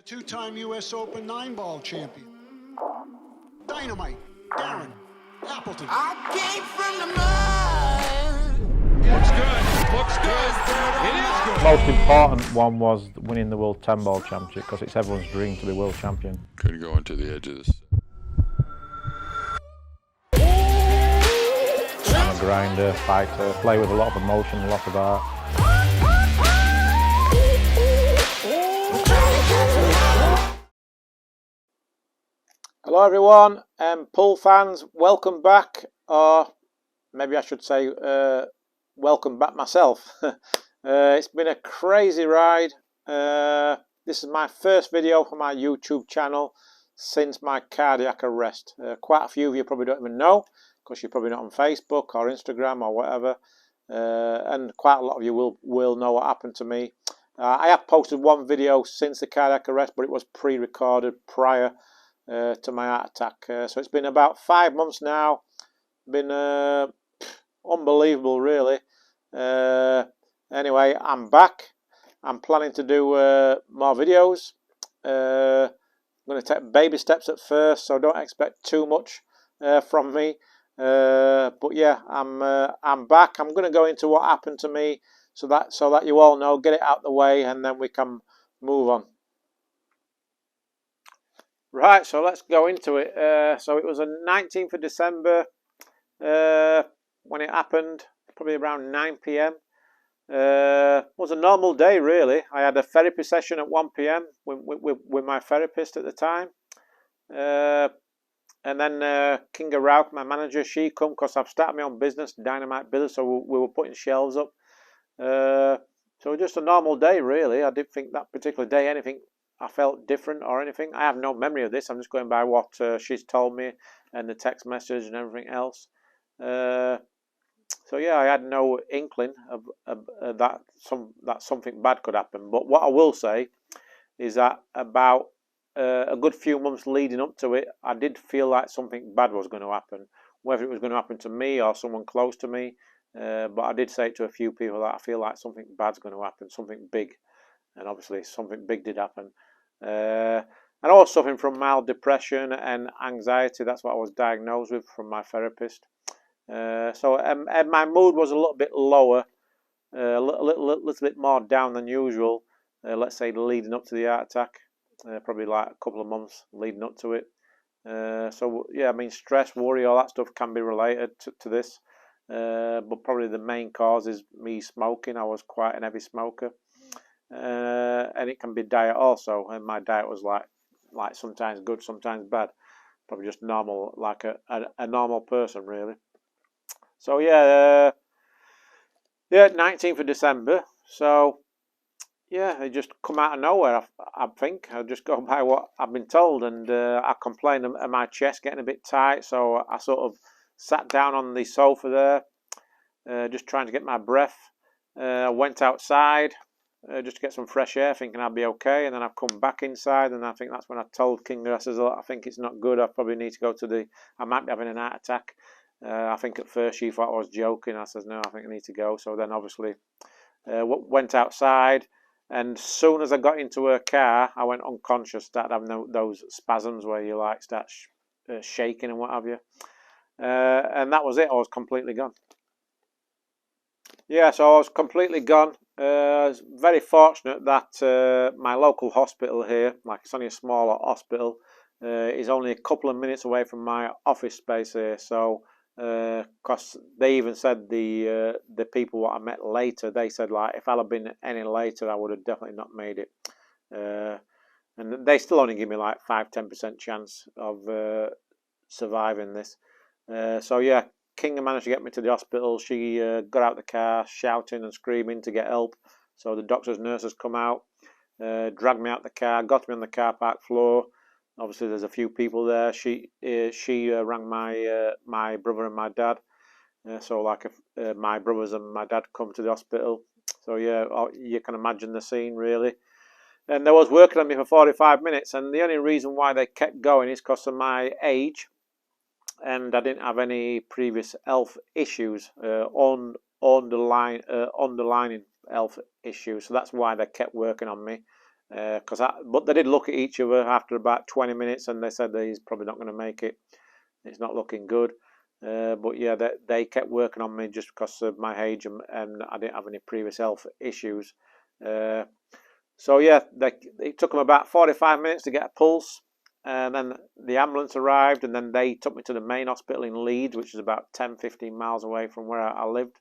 Two-time U.S. Open 9-ball champion. Dynamite, Darren, Appleton. I came from the mud. Looks good. Looks good. It is good. Most important one was winning the World 10-ball championship, because it's everyone's dream to be world champion. Couldn't go into the edge of this. I'm a grinder, fighter, play with a lot of emotion, a lot of art. Hello everyone, pool fans, welcome back, or maybe I should say welcome back myself. It's been a crazy ride. This is my first video for my YouTube channel since my cardiac arrest. Quite a few of you probably don't even know, because you're probably not on Facebook or Instagram or whatever, and quite a lot of you will know what happened to me. I have posted one video since the cardiac arrest, but it was pre-recorded prior to my heart attack. So it's been about 5 months now. Been unbelievable, really. Anyway, I'm back. I'm planning to do more videos. I'm going to take baby steps at first, so don't expect too much from me. But yeah, I'm back. I'm going to go into what happened to me, so that you all know, get it out the way, and then we can move on. Right, so let's go into it. So it was the 19th of December when it happened, probably around 9 p.m. It was a normal day, really. I had a therapy session at 1 p.m. with my therapist at the time. And then Kinga Rauch, my manager, she come, because I've started my own business, Dynamite Baits, so we were putting shelves up. So just a normal day, really. I didn't think that particular day anything I felt different or anything. I have no memory of this. I'm just going by what she's told me and the text message and everything else. So yeah, I had no inkling of that something bad could happen. But what I will say is that about a good few months leading up to it, I did feel like something bad was going to happen, whether it was going to happen to me or someone close to me. But I did say it to a few people that I feel like something bad's going to happen, something big. And obviously something big did happen. And I was suffering from mild depression and anxiety. That's what I was diagnosed with from my therapist. So my mood was a little bit lower, a little bit more down than usual, let's say leading up to the heart attack. Probably like a couple of months leading up to it. So yeah, I mean, stress, worry, all that stuff can be related to this. But probably the main cause is me smoking. I was quite an heavy smoker. And it can be diet also, and my diet was like sometimes good, sometimes bad, probably just normal, like a normal person, really. So yeah, 19th of December. So yeah, it just come out of nowhere. I think I'll just go by what I've been told, and I complained of my chest getting a bit tight, so I sort of sat down on the sofa there, just trying to get my breath. I went outside. Just to get some fresh air, thinking I'd be okay, and then I've come back inside, and I think that's when I told Kinga, I says, I think it's not good, I probably need to go to I might be having an heart attack. I think at first she thought I was joking. I says, no, I think I need to go. So then obviously went outside, and as soon as I got into her car, I went unconscious, started having those spasms where you like start shaking and what have you. And that was it, I was completely gone. Yeah, so I was completely gone. I was very fortunate that my local hospital here, like it's only a smaller hospital, is only a couple of minutes away from my office space here. So, because they even said the people what I met later, they said like if I'd have been any later, I would have definitely not made it. And they still only give me like 5-10% chance of surviving this. So yeah. Kinga managed to get me to the hospital. She got out the car shouting and screaming to get help. So the doctors, nurses come out, dragged me out the car, got me on the car park floor. Obviously there's a few people there. She rang my brother and my dad. So like my brothers and my dad come to the hospital. So yeah, you can imagine the scene, really. And they was working on me for 45 minutes. And the only reason why they kept going is because of my age. And I didn't have any previous health issues, underlying health issues, so that's why they kept working on me. But they did look at each other after about 20 minutes, and they said that he's probably not going to make it. It's not looking good. But yeah, they kept working on me just because of my age, and I didn't have any previous health issues. So yeah, it took them about 45 minutes to get a pulse, and then the ambulance arrived, and then they took me to the main hospital in Leeds, which is about 10-15 miles away from where I lived.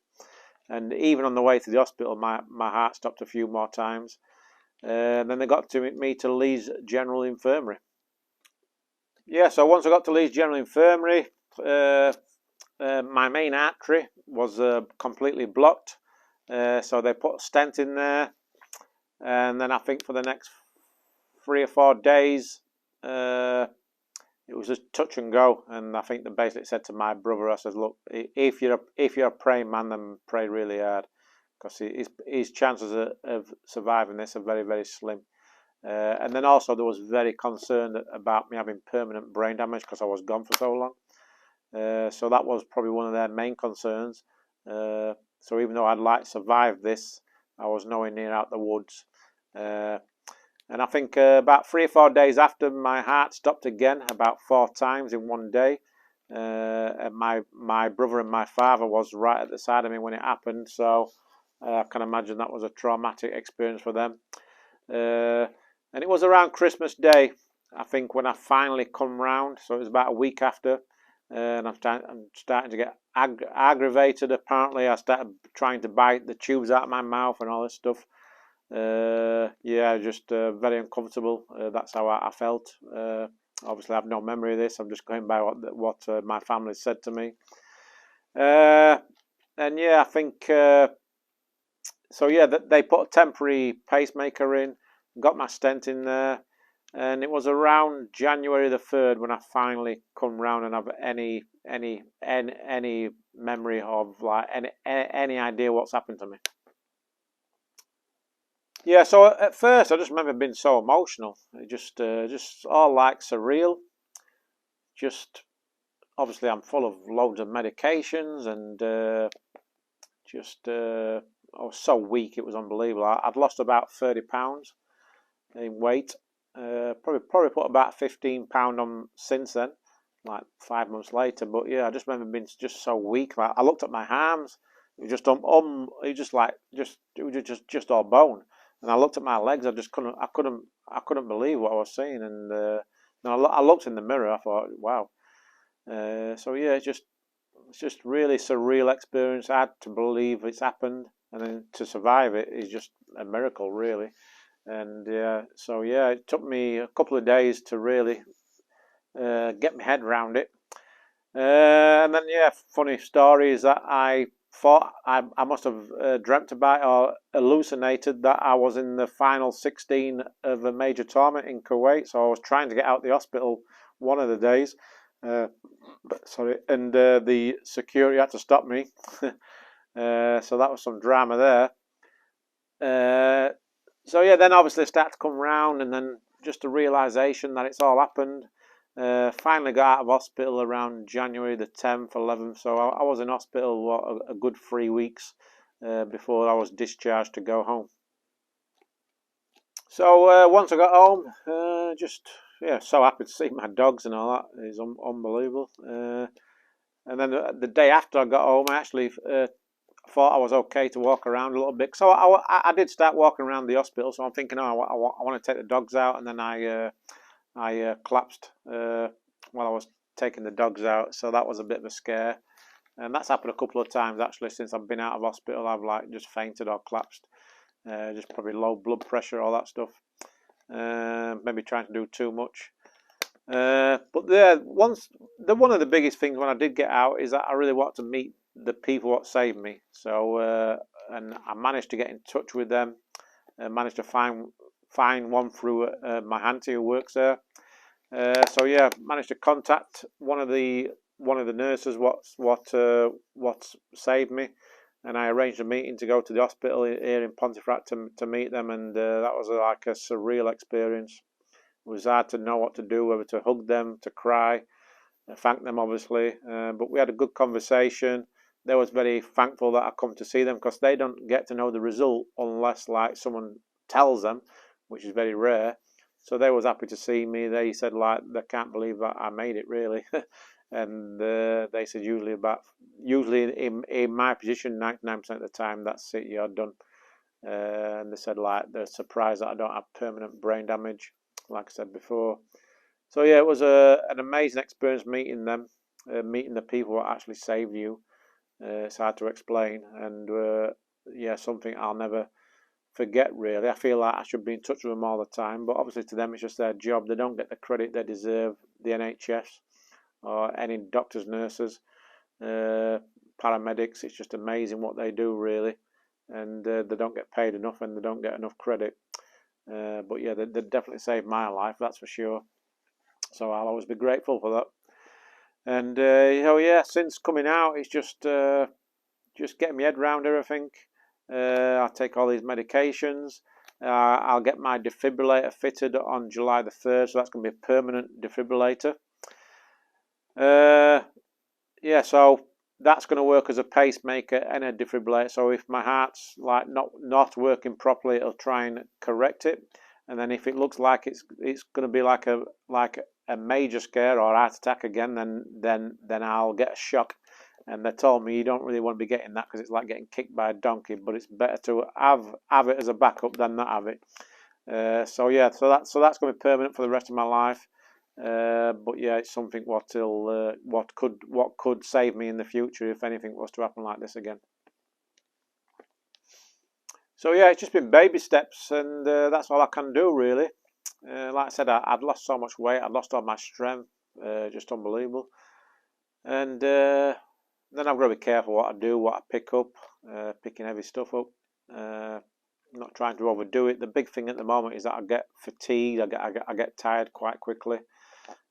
And even on the way to the hospital, my heart stopped a few more times. And then they got me to Leeds General Infirmary. Yeah, so once I got to Leeds General Infirmary, my main artery was completely blocked. So they put a stent in there. And then I think for the next 3 or 4 days, it was just touch and go. And I think they basically said to my brother, I said, look, if you're a praying man, then pray really hard, because his chances of surviving this are very, very slim. And then also there was very concerned about me having permanent brain damage because I was gone for so long. So that was probably one of their main concerns. So even though I'd like to survive this, I was nowhere near out the woods. And I think about 3 or 4 days after, my heart stopped again about 4 times in one day. And my brother and my father was right at the side of me when it happened, so I can imagine that was a traumatic experience for them. And it was around Christmas Day, I think, when I finally come round. So it was about a week after, and I'm starting to get aggravated. Apparently, I started trying to bite the tubes out of my mouth and all this stuff. Yeah, just very uncomfortable. That's how I felt. Obviously, I have no memory of this. I'm just going by what my family said to me. And yeah, I think so. Yeah, they put a temporary pacemaker in, got my stent in there, and it was around January the 3rd when I finally come round and have any memory of, like, any idea what's happened to me. Yeah, so at first I just remember being so emotional. It just all like surreal. Just obviously I'm full of loads of medications, and I was so weak, it was unbelievable. I'd lost about 30 pounds in weight. Probably put about 15 pound on since then, like 5 months later. But yeah, I just remember being just so weak. Like, I looked at my arms, it was just all bone. And I looked at my legs. I couldn't believe what I was seeing. And I looked in the mirror. I thought, wow. So yeah, it's just really surreal experience. I had to believe it's happened, and then to survive it is just a miracle, really. And so yeah, it took me a couple of days to really get my head around it. And then yeah, funny story is that I thought I must have dreamt about it or hallucinated that I was in the final 16 of a major tournament in Kuwait. So I was trying to get out of the hospital one of the days. And the security had to stop me. So that was some drama there. So yeah, then obviously start to come round, and then just a realisation that it's all happened. Finally got out of hospital around January the 10th, 11th. So I was in hospital a good 3 weeks before I was discharged to go home. So once I got home, so happy to see my dogs and all that. It's unbelievable. And then the day after I got home, I actually thought I was okay to walk around a little bit. So I did start walking around the hospital. So I'm thinking, I want to take the dogs out, and then I collapsed while I was taking the dogs out. So that was a bit of a scare, and that's happened a couple of times actually since I've been out of hospital. I've like just fainted or collapsed, just probably low blood pressure, all that stuff. Maybe trying to do too much. But one of the biggest things when I did get out is that I really wanted to meet the people that saved me. So and I managed to get in touch with them. Managed to find one through my auntie who works there. So yeah, managed to contact one of the nurses what saved me, and I arranged a meeting to go to the hospital here in Pontefract to meet them, and that was like a surreal experience. It was hard to know what to do, whether to hug them, to cry, thank them obviously, but we had a good conversation. They was very thankful that I come to see them, because they don't get to know the result unless like someone tells them, which is very rare. So they was happy to see me. They said like they can't believe that I made it really, and they said usually in my position 99% of the time that's it, you're done. And they said like they're surprised that I don't have permanent brain damage, like I said before. So yeah, it was an amazing experience meeting them, meeting the people that actually saved you. It's hard to explain, and yeah, something I'll never forget really. I feel like I should be in touch with them all the time, but obviously to them it's just their job. They don't get the credit they deserve, the NHS or any doctors, nurses, paramedics. It's just amazing what they do really, and they don't get paid enough and they don't get enough credit. But yeah, they definitely saved my life, that's for sure. So I'll always be grateful for that. And oh yeah, since coming out, it's just getting my head around everything. I take all these medications. I'll get my defibrillator fitted on July the 3rd, so that's going to be a permanent defibrillator. Yeah, so that's going to work as a pacemaker and a defibrillator. So if my heart's like not working properly, it'll try and correct it. And then if it looks like it's going to be like a major scare or heart attack again, then I'll get a shock. And they told me you don't really want to be getting that because it's like getting kicked by a donkey. But it's better to have it as a backup than not have it. So yeah, so that's going to be permanent for the rest of my life. But yeah, it's something what could save me in the future if anything was to happen like this again. So yeah, it's just been baby steps, and that's all I can do really. Like I said, I'd lost so much weight, I'd lost all my strength, just unbelievable. And then I've got to be careful what I do, what I pick up, picking heavy stuff up. Not trying to overdo it. The big thing at the moment is that I get fatigued, I get tired quite quickly.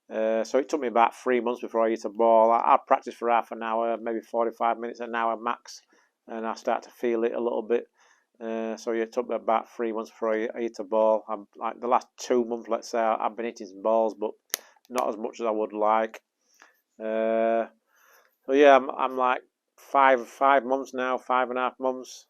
So it took me about 3 months before I hit a ball. I practice for half an hour, maybe 45 minutes, an hour max, and I start to feel it a little bit. So yeah, it took me about 3 months before I hit a ball. I'm like the last 2 months, let's say, I've been hitting some balls, but not as much as I would like. So yeah, I'm like 5 months now, 5.5 months.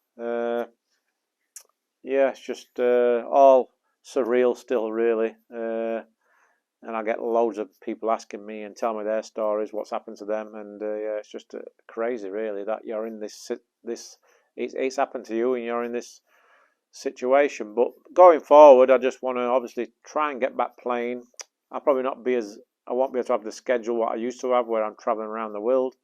Yeah, it's just all surreal still, really. And I get loads of people asking me and tell me their stories, what's happened to them, and yeah, it's just crazy, really, that you're in this. It's happened to you, and you're in this situation. But going forward, I just want to obviously try and get back playing. I won't be able to have the schedule what I used to have, where I'm traveling around the world.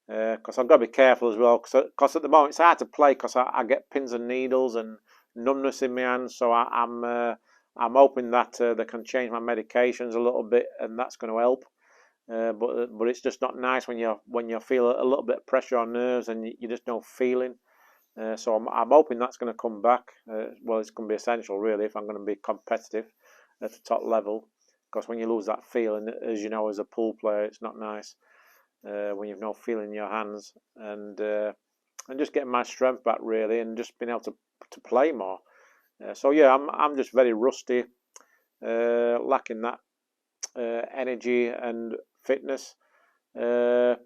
Because I've got to be careful as well. Because at the moment it's hard to play because I get pins and needles and numbness in my hands. So I'm hoping that they can change my medications a little bit, and that's going to help. But it's just not nice when you feel a little bit of pressure on nerves and you just no feeling. So I'm hoping that's going to come back. Well, it's going to be essential really if I'm going to be competitive at the top level. Because when you lose that feeling, as you know, as a pool player, it's not nice. When you've no feeling in your hands, and just getting my strength back really, and just being able to play more. So yeah, I'm just very rusty, lacking that energy and fitness. But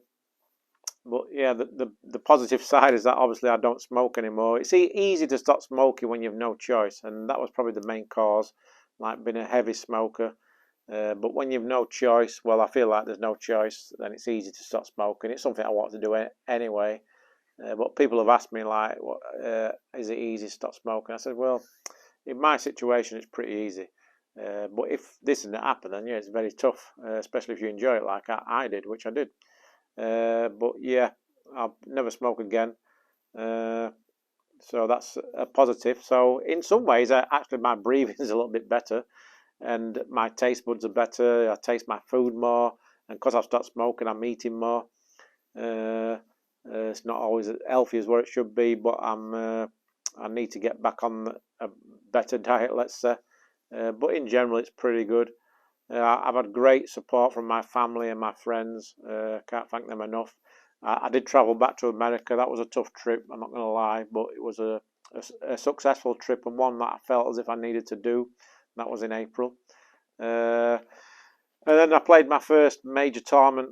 yeah, the positive side is that obviously I don't smoke anymore. It's easy to stop smoking when you've no choice, and that was probably the main cause, like being a heavy smoker. But when you've no choice, well, I feel like there's no choice, then it's easy to stop smoking. It's something I want to do anyway. But people have asked me, like, is it easy to stop smoking? I said, well, in my situation, it's pretty easy. But if this didn't happen, then yeah, it's very tough, especially if you enjoy it like I did, which I did. But yeah, I'll never smoke again. So that's a positive. So in some ways, actually, my breathing is a little bit better. And my taste buds are better. I taste my food more, and because I've stopped smoking, I'm eating more. It's not always as healthy as what it should be, but I need to get back on a better diet, let's say. But in general, it's pretty good. I've had great support from my family and my friends. Can't thank them enough. I did travel back to America. That was a tough trip, I'm not going to lie, but it was a successful trip, and one that I felt as if I needed to do. That was in April. And then I played my first major tournament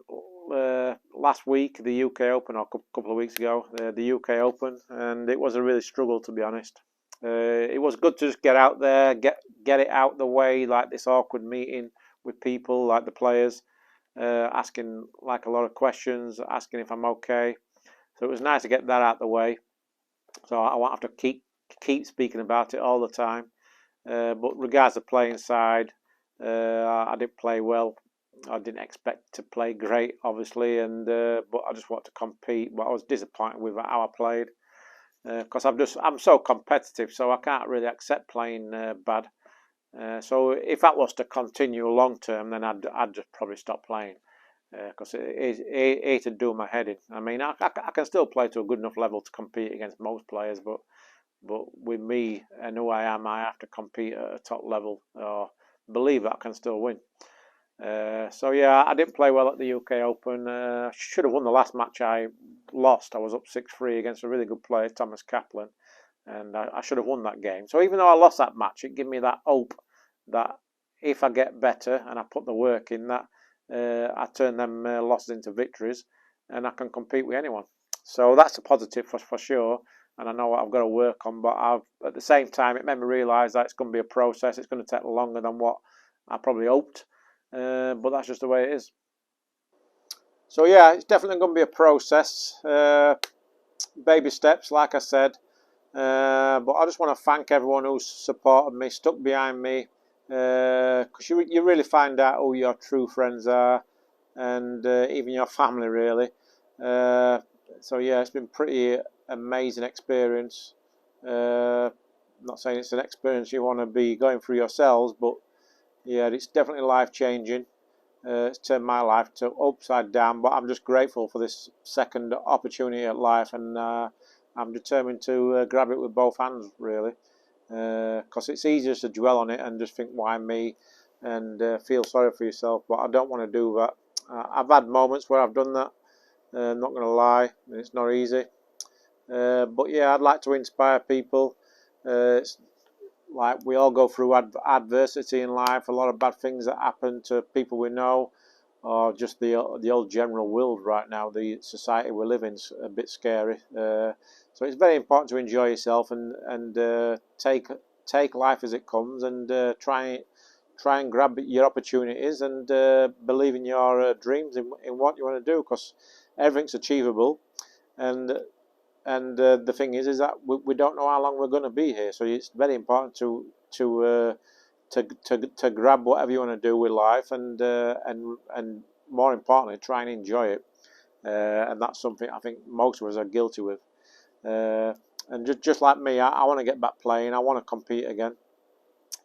last week, the UK Open, or a couple of weeks ago, the UK Open, and it was a really struggle, to be honest. It was good to just get out there, get it out the way, like this awkward meeting with people, like the players, asking like a lot of questions, asking if I'm okay. So it was nice to get that out the way. So I won't have to keep speaking about it all the time. But regards the playing side, I didn't play well. I didn't expect to play great, obviously, and but I just wanted to compete. But I was disappointed with how I played because I'm so competitive, so I can't really accept playing bad. So if that was to continue long term, then I'd just probably stop playing because it'd do my head in. I mean, I can still play to a good enough level to compete against most players, but with me and who I am, I have to compete at a top level or believe that I can still win. So yeah, I didn't play well at the UK Open. Should have won the last match I lost. I was up 6-3 against a really good player, Thomas Kaplan, and I should have won that game. So even though I lost that match, it gave me that hope that if I get better and I put the work in, that I turn them losses into victories and I can compete with anyone. So that's a positive for sure. And I know what I've got to work on, but at the same time, it made me realise that it's going to be a process. It's going to take longer than what I probably hoped, but that's just the way it is. So yeah, it's definitely going to be a process, baby steps, like I said. But I just want to thank everyone who's supported me, stuck behind me, because you really find out who your true friends are, and even your family, really. So yeah, it's been pretty amazing experience. Not saying it's an experience you want to be going through yourselves, but yeah, it's definitely life-changing. It's turned my life to upside down, but I'm just grateful for this second opportunity at life, and I'm determined to grab it with both hands, really, because it's easier to dwell on it and just think, why me, and feel sorry for yourself, but I don't want to do that. I've had moments where I've done that, I'm not going to lie, it's not easy. But yeah, I'd like to inspire people. It's like we all go through adversity in life, a lot of bad things that happen to people we know, or just the old general world right now. The society we live in is a bit scary. So it's very important to enjoy yourself and take life as it comes, and try and grab your opportunities, and believe in your dreams, in what you want to do, because everything's achievable. And the thing is that we don't know how long we're going to be here, so it's very important to grab whatever you want to do with life, and more importantly, try and enjoy it. And that's something I think most of us are guilty with. And just like me, I want to get back playing. I want to compete again.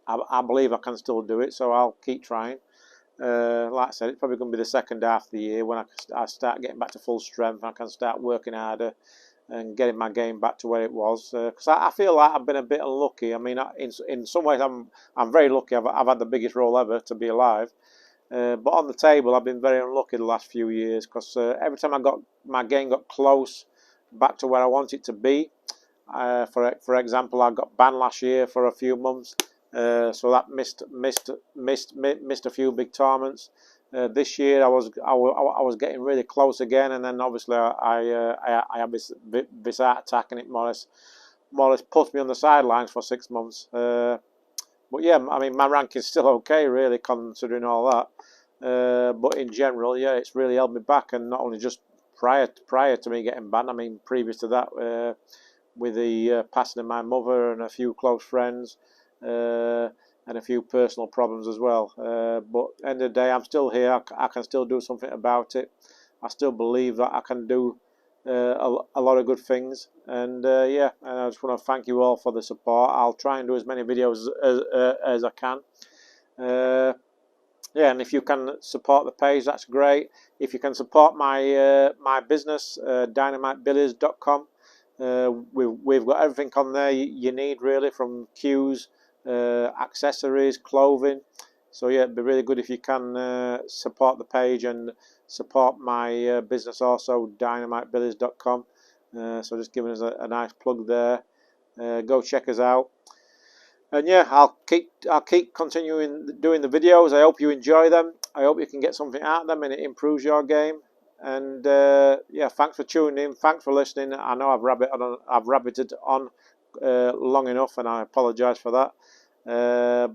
I believe I can still do it, so I'll keep trying. Like I said, it's probably going to be the second half of the year when I start getting back to full strength. I can start working harder and getting my game back to where it was. Because I feel like I've been a bit unlucky. I mean, in some ways, I'm very lucky. I've had the biggest role ever to be alive. But on the table, I've been very unlucky the last few years, because every time my game got close back to where I want it to be. For example, I got banned last year for a few months. So that missed a few big tournaments. This year I was getting really close again, and then obviously I had this heart attack, and it more or less put me on the sidelines for 6 months. But yeah, I mean, my ranking's still okay, really, considering all that. But in general, yeah, it's really held me back, and not only just prior to me getting banned. I mean, previous to that, with the passing of my mother and a few close friends. And a few personal problems as well. But at the end of the day, I'm still here. I can still do something about it. I still believe that I can do a lot of good things. And yeah, and I just want to thank you all for the support. I'll try and do as many videos as I can. Yeah, and if you can support the page, that's great. If you can support my my business, dynamitebilliards.com. We've got everything on there you need, really, from cues, accessories, clothing. So yeah, it'd be really good if you can support the page and support my business also, dynamitebilliards.com. So just giving us a nice plug there. Go check us out. And yeah, I'll keep continuing doing the videos. I hope you enjoy them. I hope you can get something out of them and it improves your game. And yeah, thanks for tuning in. Thanks for listening. I know I've rabbited on long enough, and I apologise for that.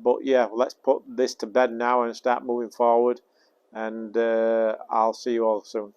But yeah, let's put this to bed now and start moving forward, and I'll see you all soon.